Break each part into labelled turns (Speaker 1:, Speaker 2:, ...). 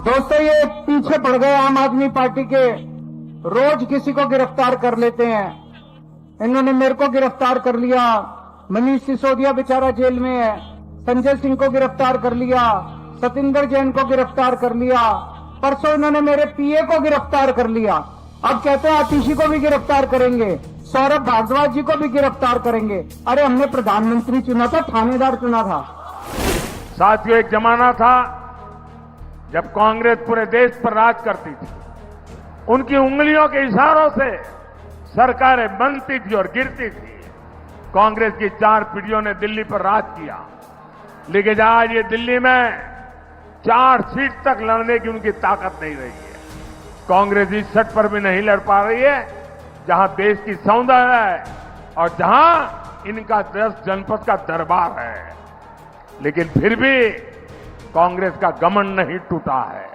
Speaker 1: दोस्तों, ये पीछे पड़ गए आम आदमी पार्टी के। रोज किसी को गिरफ्तार कर लेते हैं। इन्होंने मेरे को गिरफ्तार कर लिया, मनीष सिसोदिया बेचारा जेल में है, संजय सिंह को गिरफ्तार कर लिया, सतिंदर जैन को गिरफ्तार कर लिया, परसों इन्होंने मेरे पीए को गिरफ्तार कर लिया। अब कहते हैं आतिशी को भी गिरफ्तार करेंगे, सौरभ भारद्वाज जी को भी गिरफ्तार करेंगे। अरे हमने प्रधानमंत्री चुना था, थानेदार चुना था।
Speaker 2: साथियों, एक जमाना था जब कांग्रेस पूरे देश पर राज करती थी। उनकी उंगलियों के इशारों से सरकारें बनती थी और गिरती थी। कांग्रेस की 4 पीढ़ियों ने दिल्ली पर राज किया, लेकिन आज ये दिल्ली में 4 सीट तक लड़ने की उनकी ताकत नहीं रही है। कांग्रेस इस सीट पर भी नहीं लड़ पा रही है जहां देश की सौंदर्य है और जहां इनका 10 जनपद का दरबार है। लेकिन फिर भी कांग्रेस का घमंड नहीं टूटा है।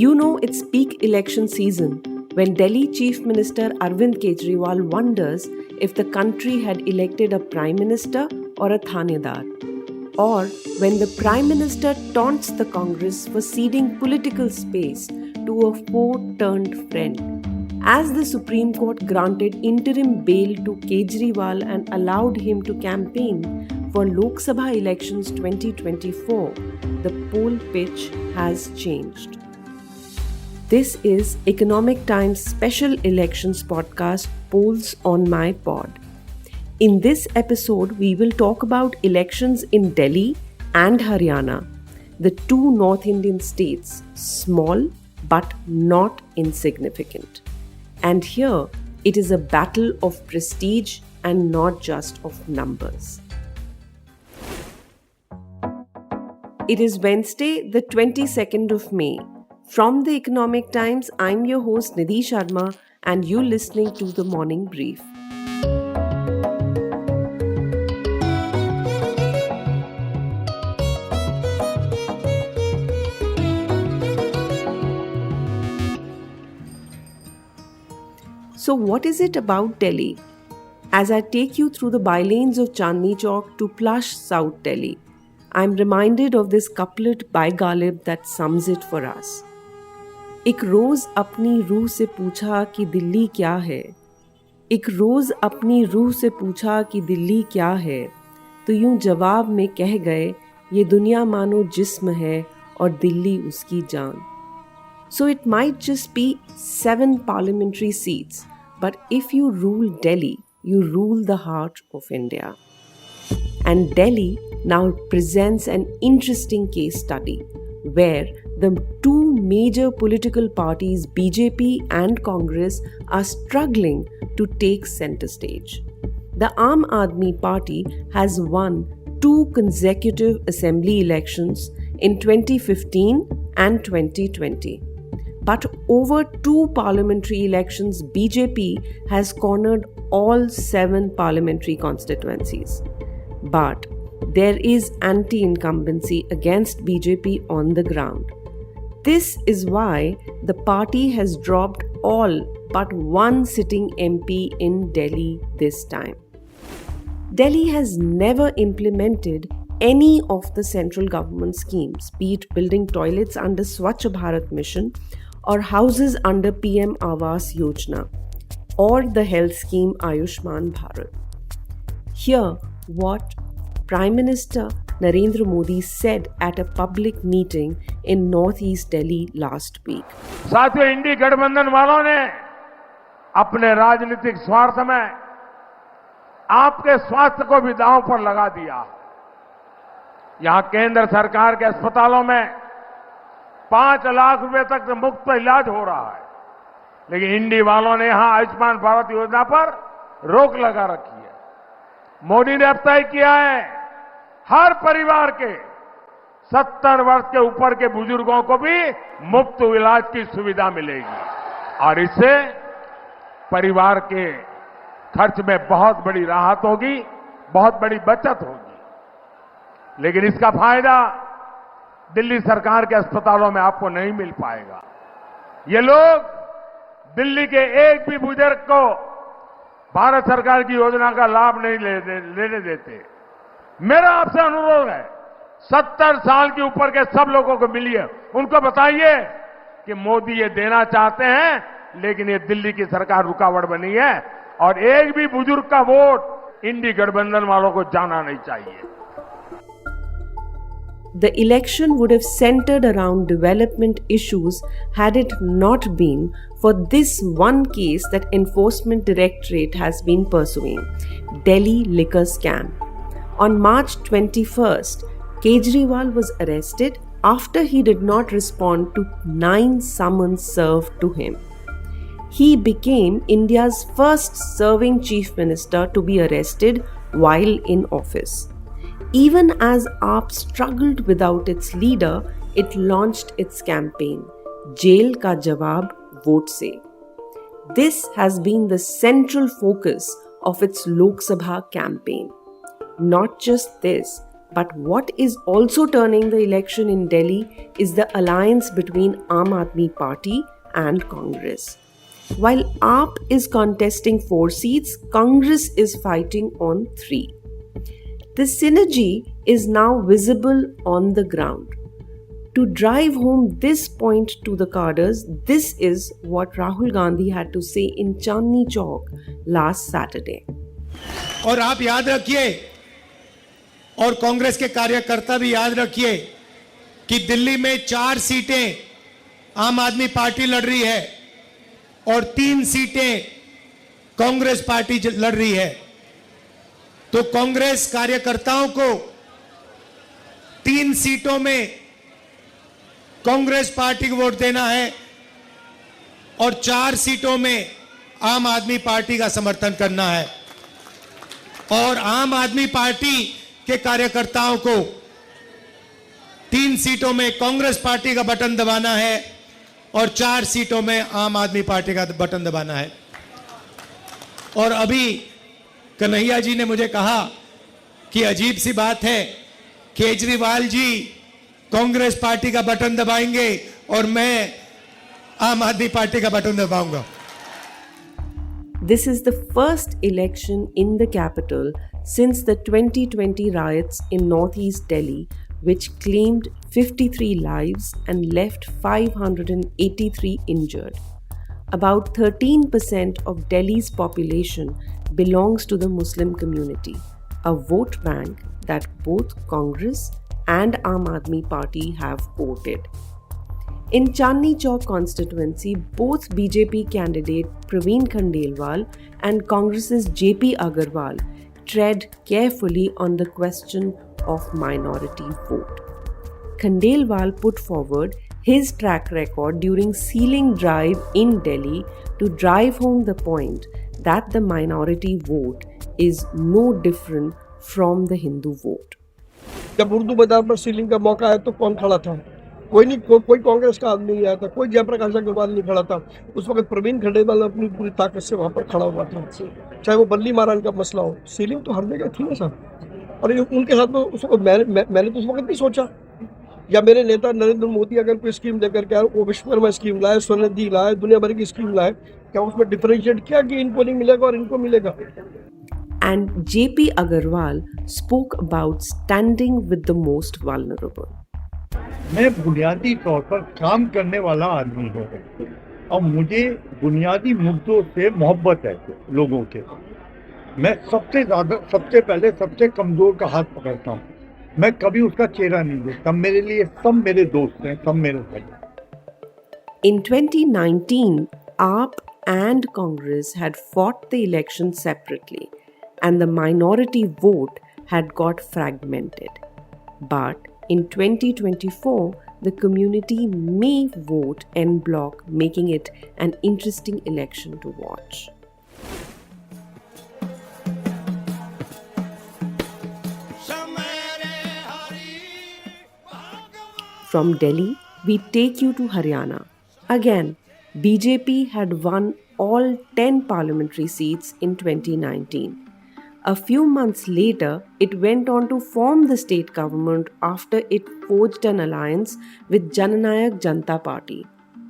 Speaker 3: You know it's peak election season when Delhi Chief Minister Arvind Kejriwal wonders if the country had elected a Prime Minister or a Thanedar. Or when the Prime Minister taunts the Congress for ceding political space to a foe-turned friend. As the Supreme Court granted interim bail to Kejriwal and allowed him to campaign for Lok Sabha elections 2024, the poll pitch has changed. This is Economic Times special elections podcast, Polls on My Pod. In this episode, we will talk about elections in Delhi and Haryana, the 2 North Indian states, small but not insignificant. And here, it is a battle of prestige and not just of numbers. It is Wednesday, the 22nd of May. From the Economic Times, I'm your host Nidhi Sharma and you're listening to the Morning Brief. So what is it about Delhi? As I take you through the bylanes of Chandni Chowk to plush South Delhi, I'm reminded of this couplet by Ghalib that sums it for us. एक रोज अपनी रूह से पूछा कि दिल्ली क्या है, एक रोज अपनी रूह से पूछा कि दिल्ली क्या है, तो यूं जवाब में कह गए ये दुनिया मानो जिस्म है और दिल्ली उसकी जान. So it might just be 7 parliamentary seats, but if you rule Delhi, you rule the heart of India. And Delhi now presents an interesting case study where the 2 major political parties, BJP and Congress, are struggling to take center stage. The Aam Aadmi Party has won 2 consecutive assembly elections in 2015 and 2020. But over 2 parliamentary elections, BJP has cornered all 7 parliamentary constituencies. But there is anti-incumbency against BJP on the ground. This is why the party has dropped all but 1 sitting MP in Delhi this time. Delhi has never implemented any of the central government schemes, be it building toilets under Swachh Bharat Mission or houses under PM Awas Yojana or the health scheme Ayushman Bharat. Here, what Prime Minister Narendra Modi said at a public meeting in Northeast Delhi last week.
Speaker 2: साथियों, इंडी गठबंधन वालों ने अपने राजनीतिक स्वार्थ में आपके स्वास्थ्य को भी दांव पर लगा दिया। यहां केंद्र सरकार के अस्पतालों में 5 लाख रुपए तक मुफ्त इलाज हो रहा है, लेकिन इंडी वालों ने यहां आयुष्मान भारत योजना पर रोक लगा रखी है। मोदी ने अब तय किया है हर परिवार के 70 वर्ष के ऊपर के बुजुर्गों को भी मुफ्त इलाज की सुविधा मिलेगी और इससे परिवार के खर्च में बहुत बड़ी राहत होगी, बहुत बड़ी बचत होगी। लेकिन इसका फायदा दिल्ली सरकार के अस्पतालों में आपको नहीं मिल पाएगा। ये लोग दिल्ली के एक भी बुजुर्ग को भारत सरकार की योजना का लाभ नहीं लेने देते। मेरा आपसे अनुरोध है, 70 साल के ऊपर के सब लोगों को मिलिए, उनको बताइए कि मोदी ये देना चाहते हैं, लेकिन ये दिल्ली की सरकार रुकावट बनी है और एक भी बुजुर्ग का वोट इंडी गठबंधन वालों को जाना नहीं चाहिए।
Speaker 3: The election would have centered around development issues had it not been for this one case that Enforcement Directorate has been pursuing, Delhi liquor scam. On March 21st, Kejriwal was arrested after he did not respond to 9 summons served to him. He became India's first serving chief minister to be arrested while in office. Even as AAP struggled without its leader, it launched its campaign, Jail Ka Jawab Vote Se. This has been the central focus of its Lok Sabha campaign. Not just this, but what is also turning the election in Delhi is the alliance between Aam Aadmi Party and Congress. While AAP is contesting 4 seats, Congress is fighting on 3. The synergy is now visible on the ground. To drive home this point to the cadres, this is what Rahul Gandhi had to say in Chandni Chowk last Saturday.
Speaker 4: और आप याद रखिए और कांग्रेस के कार्यकर्ता भी याद रखिए कि दिल्ली में 4 सीटें आम आदमी पार्टी लड़ रही है और 3 सीटें कांग्रेस पार्टी लड़ रही है। तो कांग्रेस कार्यकर्ताओं को 3 सीटों में कांग्रेस पार्टी को वोट देना है और 4 सीटों में आम आदमी पार्टी का समर्थन करना है। और आम आदमी पार्टी के कार्यकर्ताओं को 3 सीटों में कांग्रेस पार्टी का बटन दबाना है और 4 सीटों में आम आदमी पार्टी का बटन दबाना है। और अभी कन्हैया जी ने मुझे कहा कि अजीब सी बात है, केजरीवाल जी कांग्रेस पार्टी का बटन दबाएंगे और मैं आम आदमी पार्टी का button दबाऊंगा।
Speaker 3: This is the first election in the capital since the 2020 riots in northeast Delhi, which claimed 53 lives and left 583 injured. About 13% of Delhi's population belongs to the Muslim community, a vote bank that both Congress and Aam Aadmi Party have voted. In Chandni Chowk constituency, both BJP candidate Praveen Khandelwal and Congress's JP Agarwal tread carefully on the question of minority vote. Khandelwal put forward his track record during sealing drive in Delhi to drive home the point that the minority vote is no different from the Hindu vote.
Speaker 5: जब उर्दू मैदान पर ceiling का मौका आया तो कौन खड़ा था? कोई नहीं, कोई कांग्रेस का आदमी नहीं आया था, कोई जयप्रकाश अग्रवाल नहीं खड़ा था। उस वक्त प्रवीण खंडेलवाल अपनी पूरी ताकत से वहां पर खड़ा हुआ था, चाहे वो बल्ली महाराज का मसला हो। सीलिंग तो हर जगह थी ना सर, और उनके साथ में मैंने तो उस वक्त नहीं सोचा, या मेरे नेता नरेंद्र मोदी अगर कोई स्कीम लेकर के आए, वो विश्वकर्मा स्कीम लाए, स्वनिधि लाए, दुनिया भर की स्कीम लाए, क्या उसमें डिफरेंशिएट किया कि इनको नहीं मिलेगा और इनको मिलेगा?
Speaker 3: And JP Agarwal spoke about standing with the most vulnerable.
Speaker 6: मैं बुनियादी तौर पर काम करने वाला आदमी हूँ और मुझे बुनियादी मुद्दों से मोहब्बत है लोगों के। मैं सबसे पहले सबसे कमजोर का हाथ पकड़ता हूँ। मैं कभी उसका चेहरा नहीं देखता। मेरे लिए सब मेरे दोस्त हैं, सब मेरे भाई।
Speaker 3: In 2019, AAP and Congress had fought the election separately, and the minority vote had got fragmented. But in 2024, the community may vote en bloc, making it an interesting election to watch. From Delhi, we take you to Haryana. Again, BJP had won all 10 parliamentary seats in 2019. A few months later, it went on to form the state government after it forged an alliance with Jananayak Janata Party.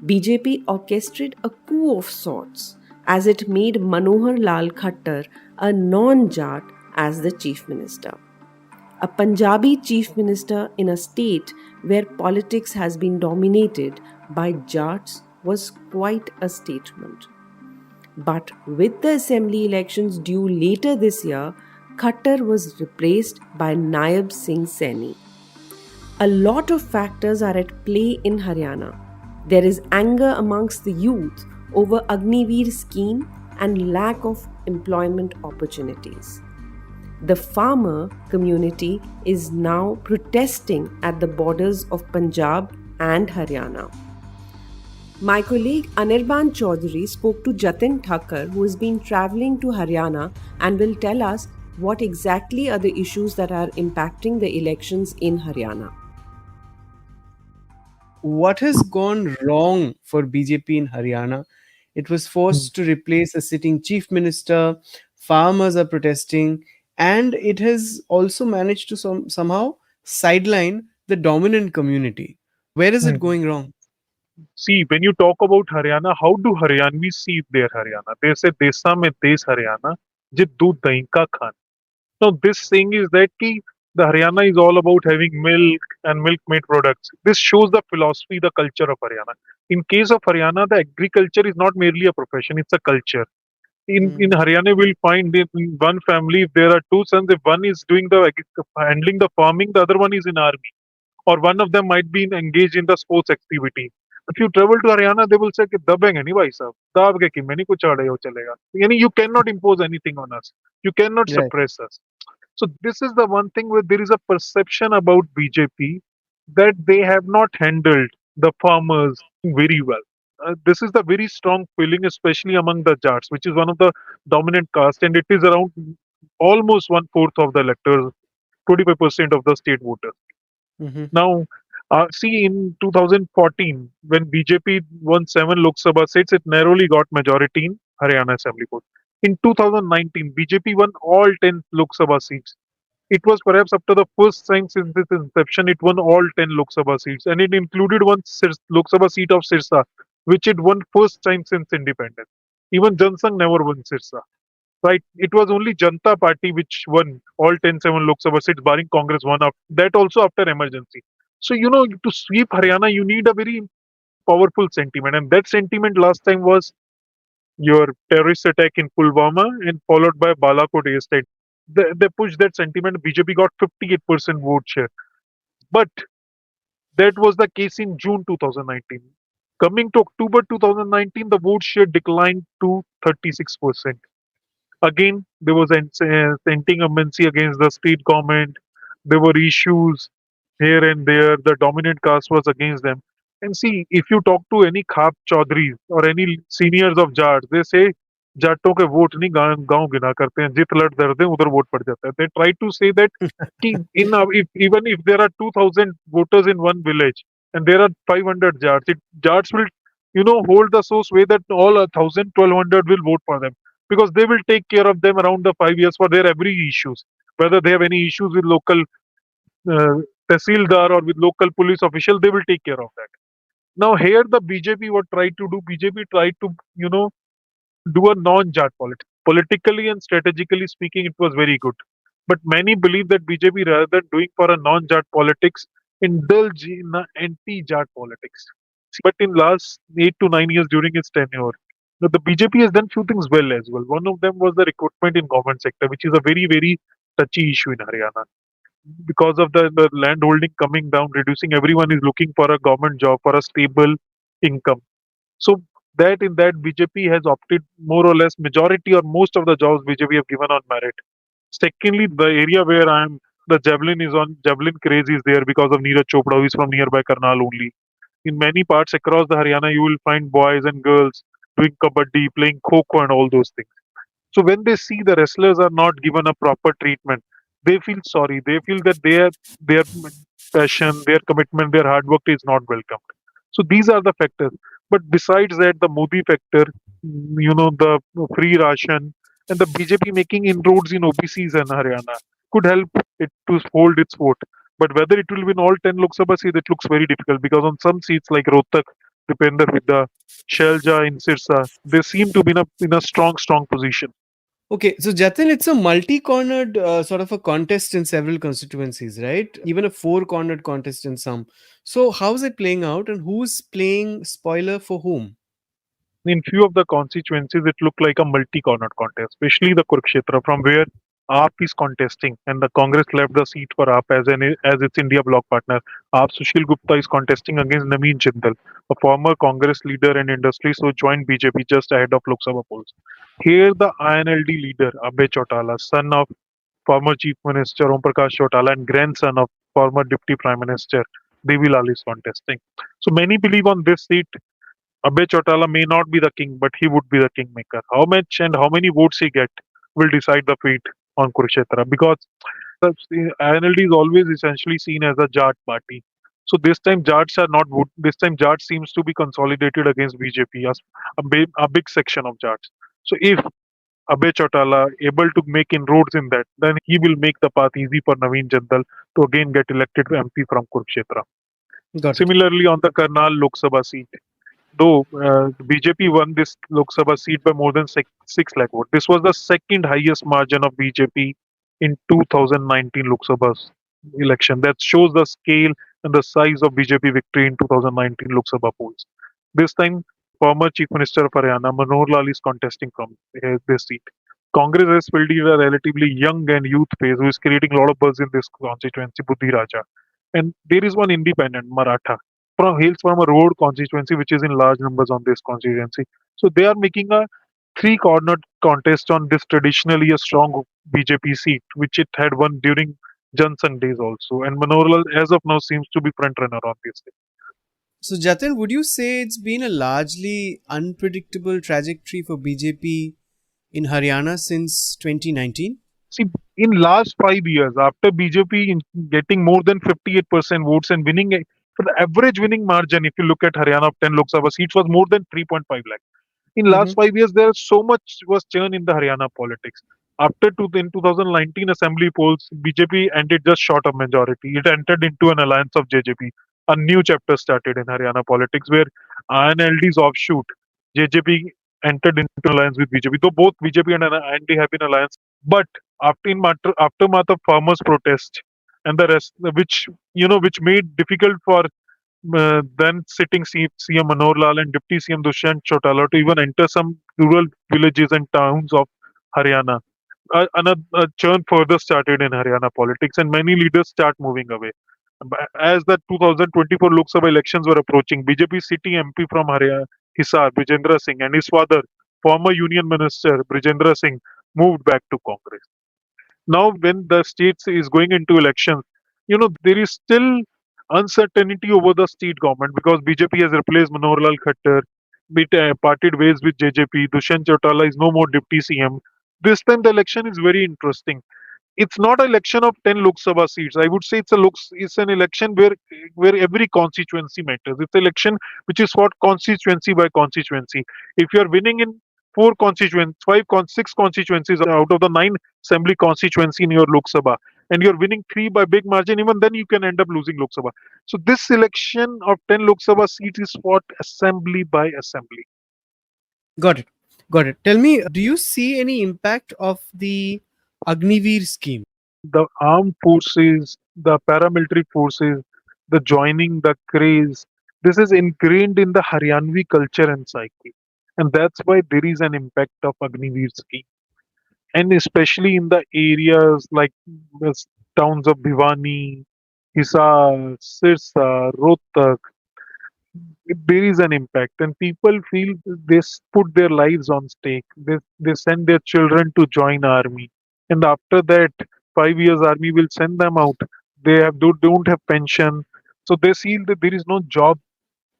Speaker 3: BJP orchestrated a coup of sorts, as it made Manohar Lal Khattar, a non-Jat, as the chief minister. A Punjabi chief minister in a state where politics has been dominated by Jats was quite a statement. But with the assembly elections due later this year, Khattar was replaced by Naib Singh Saini. A lot of factors are at play in Haryana. There is anger amongst the youth over Agniveer scheme and lack of employment opportunities. The farmer community is now protesting at the borders of Punjab and Haryana. My colleague Anirban Chaudhary spoke to Jatin Thakkar, who has been travelling to Haryana and will tell us what exactly are the issues that are impacting the elections in Haryana.
Speaker 7: What has gone wrong for BJP in Haryana? It was forced to replace a sitting chief minister, farmers are protesting, and it has also managed to somehow sideline the dominant community. Where is it going wrong?
Speaker 8: See, when you talk about Haryana, how do Haryanvis see their Haryana? They say, Desa mein Des Haryana, jit doodh dahi ka khan. Now, this saying is that the Haryana is all about having milk and milk-made products. This shows the philosophy, the culture of Haryana. In case of Haryana, the agriculture is not merely a profession, it's a culture. In Haryana, we'll find in one family, if there are two sons, if one is doing handling the farming, the other one is in army. Or one of them might be engaged in the sports activity. If you travel to Haryana, they will say, "Dabenge nahi bhai sahab, dab ke ki main nahi kuch chade ho chalega." Yani you cannot impose anything on us. You cannot
Speaker 7: Right.
Speaker 8: suppress us. So this is the one thing where there is a perception about BJP that they have not handled the farmers very well. This is the very strong feeling, especially among the Jats, which is one of the dominant caste, and it is around almost 1/4 of the electors, 25% of the state voters.
Speaker 7: Mhm.
Speaker 8: Now, see, in 2014, when BJP won 7 Lok Sabha seats, it narrowly got majority in Haryana Assembly Board. In 2019, BJP won all 10 Lok Sabha seats. It was perhaps after the first time since its inception, it won all 10 Lok Sabha seats, and it included one Lok Sabha seat of Sirsa, which it won first time since independence. Even Jansangh never won Sirsa. Right? It was only Janta Party which won all 7 Lok Sabha seats, barring Congress one up. That also after emergency. So, to sweep Haryana, you need a very powerful sentiment. And that sentiment last time was your terrorist attack in Pulwama and followed by Balakot airstrike. They pushed that sentiment. BJP got 58% vote share. But that was the case in June 2019. Coming to October 2019, the vote share declined to 36%. Again, there was sentiment against the state government. There were issues here and there. The dominant caste was against them. And see, if you talk to any Khap Chaudhry or any seniors of Jat, they say जाटों के vote नहीं गांव गिना करते हैं जित लड़ दर्द है उधर वोट पड़ जाता है. They try to say that even if there are 2,000 voters in one village and there are 500 Jats, Jats will hold the so sway that all 1,000, 1,200 will vote for them, because they will take care of them around the 5 years for their every issues, whether they have any issues with local Tehsildar or with local police official, they will take care of that. Now here the BJP tried to do a non-Jat politics. Politically and strategically speaking, it was very good. But many believe that BJP, rather than doing for a non-Jat politics, indulge in anti-Jat politics. But in last 8 to 9 years during its tenure, the BJP has done few things well as well. One of them was the recruitment in government sector, which is a very, very touchy issue in Haryana. Because of the land holding coming down, reducing, everyone is looking for a government job, for a stable income. So in that BJP has opted more or less majority or most of the jobs BJP have given on merit. Secondly, the area where the javelin craze is there because of Neeraj Chopra, who is from nearby Karnal only. In many parts across the Haryana, you will find boys and girls doing kabaddi, playing kho-kho and all those things. So when they see the wrestlers are not given a proper treatment, they feel sorry. They feel that their passion, their commitment, their hard work is not welcomed. So these are the factors. But besides that, the Modi factor, the free ration, and the BJP making inroads in OBCs and Haryana could help it to hold its vote. But whether it will win all 10 Lok Sabha seats, it looks very difficult, because on some seats like Rohtak, Dipender with the Shelja in Sirsa. They seem to be in a strong position.
Speaker 7: Okay, so Jatin, it's a multi-cornered sort of a contest in several constituencies, right? Even a four-cornered contest in some. So how's it playing out, and who's playing spoiler for whom?
Speaker 8: In few of the constituencies, it looked like a multi-cornered contest, especially the Kurukshetra, from where AAP is contesting, and the Congress left the seat for AAP as its India bloc partner. AAP Sushil Gupta is contesting against Naveen Jindal, a former Congress leader and industrialist who joined BJP just ahead of Lok Sabha polls. Here, the INLD leader Abhay Chautala, son of former Chief Minister Om Prakash Chautala and grandson of former Deputy Prime Minister Devilal is contesting. So many believe on this seat Abhay Chautala may not be the king, but he would be the kingmaker. How much and how many votes he get will decide the fate on Kurukshetra, because the INLD is always essentially seen as a Jat party. So this time Jats are not vote. This time Jat seems to be consolidated against BJP as a big section of Jats. So if Abhay Chautala able to make inroads in that, then he will make the path easy for Naveen Jindal to again get elected MP from Kurukshetra.
Speaker 7: Got it.
Speaker 8: Similarly, on the Karnal Lok Sabha seat, though BJP won this Lok Sabha seat by more than 6 lakh votes. This was the second highest margin of BJP in 2019 Lok Sabha election. That shows the scale and the size of BJP victory in 2019 Lok Sabha polls. This time, former Chief Minister of Haryana, Manohar Lal, is contesting from this seat. Congress has fielded a relatively young and youth phase who is creating a lot of buzz in this constituency, Buddhi Raja. And there is one independent, Maratha, hails from a road constituency which is in large numbers on this constituency. So they are making a three-cornered contest on this traditionally a strong BJP seat, which it had won during Jan Sangh days also. And Manohar Lal, as of now, seems to be front runner on this.
Speaker 7: So Jatin, would you say it's been a largely unpredictable trajectory for BJP in Haryana since 2019?
Speaker 8: See, in last 5 years, after BJP getting more than 58% votes and winning, for the average winning margin, if you look at Haryana of 10 Lok Sabha seats, was more than 3.5 lakh. In last 5 years, there so much was churn in the Haryana politics. After in 2019 assembly polls, BJP ended just short of majority. It entered into an alliance of JJP. A new chapter started in Haryana politics where INLD's offshoot, JJP, entered into alliance with BJP. Though both BJP and IND have been alliance, but aftermath of farmers' protest and the rest, which made difficult for then sitting CM Manohar Lal and Deputy CM Dushyant Chautala to even enter some rural villages and towns of Haryana. Another churn further started in Haryana politics, and many leaders start moving away. As the 2024 Lok Sabha elections were approaching, BJP sitting MP from Haryana, Hisar, Brijendra Singh, and his father, former Union Minister Brijendra Singh, moved back to Congress. Now, when the state is going into elections, there is still uncertainty over the state government because BJP has replaced Manohar Lal Khattar, parted ways with JJP. Dushyant Chautala is no more deputy CM. This time the election is very interesting. It's not an election of 10 Lok Sabha seats. I would say it's an election where every constituency matters. It's an election which is fought constituency by constituency. If you're winning in 6 constituencies out of the 9 assembly constituency in your Lok Sabha, and you're winning 3 by big margin, even then you can end up losing Lok Sabha. So this election of 10 Lok Sabha seats is fought assembly by assembly.
Speaker 7: Got it. Tell me, do you see any impact of the Agniveer scheme?
Speaker 8: The armed forces, the paramilitary forces, the joining, the craze, this is ingrained in the Haryanvi culture and psyche. And that's why there is an impact of Agniveer scheme. And especially in the areas like the towns of Bhiwani, Hisar, Sirsa, Rohtak, there is an impact, and people feel they put their lives on stake. They send their children to join army, and after that, 5 years army will send them out. They don't have pension, so they feel that there is no job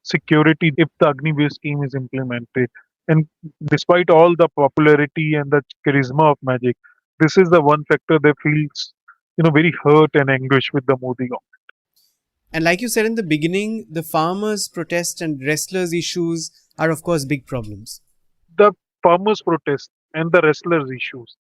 Speaker 8: security if the Agniveer scheme is implemented. And despite all the popularity and the charisma of Magic, this is the one factor they feel, very hurt and anguish with the Modi government.
Speaker 7: And like you said in the beginning, the farmers' protest and wrestlers' issues are, of course, big problems.
Speaker 8: The farmers' protest and the wrestlers' issues,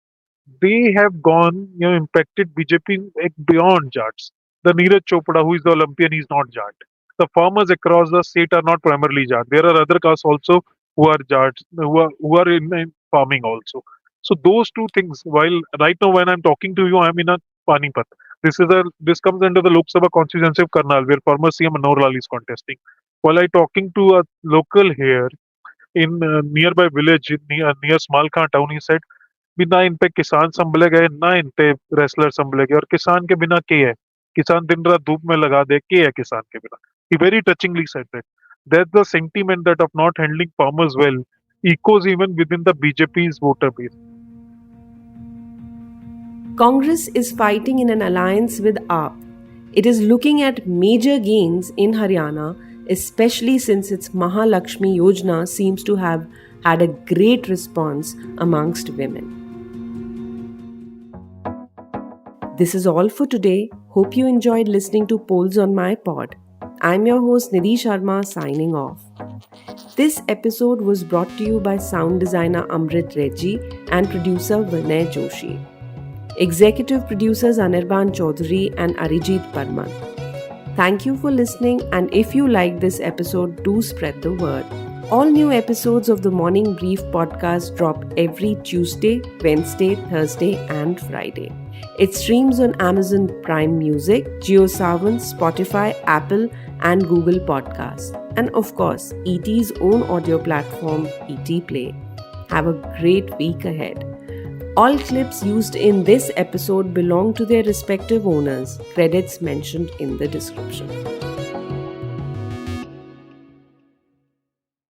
Speaker 8: they have gone, impacted BJP beyond Jats. The Neeraj Chopra, who is the Olympian, he's not Jat. the farmers across the state are not primarily Jat. There are other castes also who are Jats, who are in farming also. So those two things. While right now when I'm talking to you, I'm in a Panipat. This comes under the Lok Sabha constituency of Karnal, where former CM Mannohar Lal is contesting. While I talking to a local here in nearby village near Smalkhan town, he said, बिना इन पे किसान संभले गए ना इन पे wrestler संभले गए और किसान के बिना के है किसान दिन रात धूप में लगा दे के है किसान के बिना. He very touchingly said that the sentiment that of not handling farmers well echoes even within the BJP's voter base.
Speaker 3: Congress is fighting in an alliance with AAP. It is looking at major gains in Haryana, especially since its Mahalakshmi Yojana seems to have had a great response amongst women. This is all for today. Hope you enjoyed listening to Polls on My Pod. I'm your host Nidhi Sharma signing off. This episode was brought to you by sound designer Amrit Redji and producer Vinay Joshi. Executive producers Anirban Chaudhary and Arijit Parman. Thank you for listening, and if you like this episode, do spread the word. All new episodes of the Morning Brief podcast drop every Tuesday, Wednesday, Thursday, and Friday. It streams on Amazon Prime Music, JioSaavn, Spotify, Apple, and Google Podcasts. And of course, ET's own audio platform, ET Play. Have a great week ahead. All clips used in this episode belong to their respective owners. Credits mentioned in the description.